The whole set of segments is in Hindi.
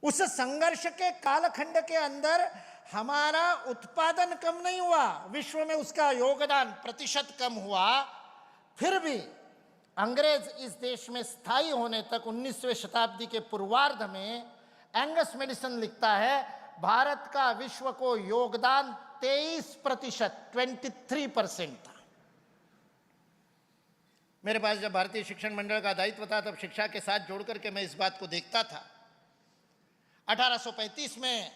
उस संघर्ष के कालखंड के अंदर हमारा उत्पादन कम नहीं हुआ, विश्व में उसका योगदान प्रतिशत कम हुआ, फिर भी अंग्रेज इस देश में स्थायी होने तक 19वीं शताब्दी के पूर्वार्ध में एंगस मेडिसन लिखता है, भारत का विश्व को योगदान 23%, 23% था। मेरे पास जब भारतीय शिक्षण मंडल का दायित्व था तब शिक्षा के साथ जोड़कर के मैं इस बात को देखता था। 1835 में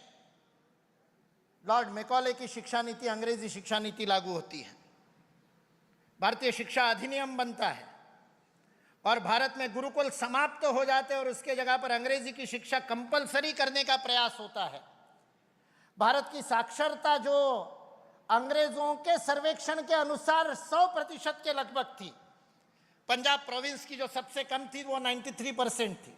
लॉर्ड मैकॉले की शिक्षा नीति, अंग्रेजी शिक्षा नीति लागू होती है, भारतीय शिक्षा अधिनियम बनता है और भारत में गुरुकुल समाप्त हो जाते हैं और उसके जगह पर अंग्रेजी की शिक्षा कंपलसरी करने का प्रयास होता है। भारत की साक्षरता जो अंग्रेजों के सर्वेक्षण के अनुसार 100% के लगभग थी, पंजाब प्रोविंस की जो सबसे कम थी वो 93% थी।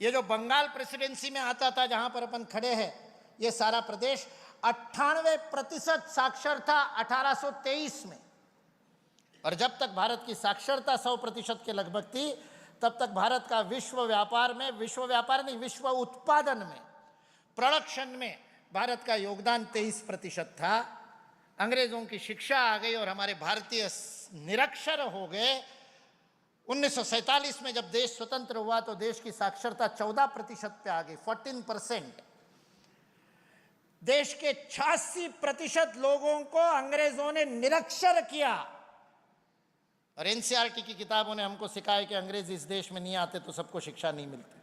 ये जो बंगाल प्रेसिडेंसी में आता था जहां पर अपन खड़े हैं, ये सारा प्रदेश 98% साक्षर था 1823 में। और जब तक भारत की साक्षरता 100% के लगभग थी तब तक भारत का विश्व व्यापार में, विश्व उत्पादन में, प्रोडक्शन में भारत का योगदान 23% था। अंग्रेजों की शिक्षा आ गई और हमारे भारतीय निरक्षर हो गए। 1947 में जब देश स्वतंत्र हुआ तो देश की साक्षरता 14% पे आ गई, 14%। देश के 86% लोगों को अंग्रेजों ने निरक्षर किया। और एनसीईआरटी की किताबों ने हमको सिखाया कि अंग्रेज इस देश में नहीं आते तो सबको शिक्षा नहीं मिलती।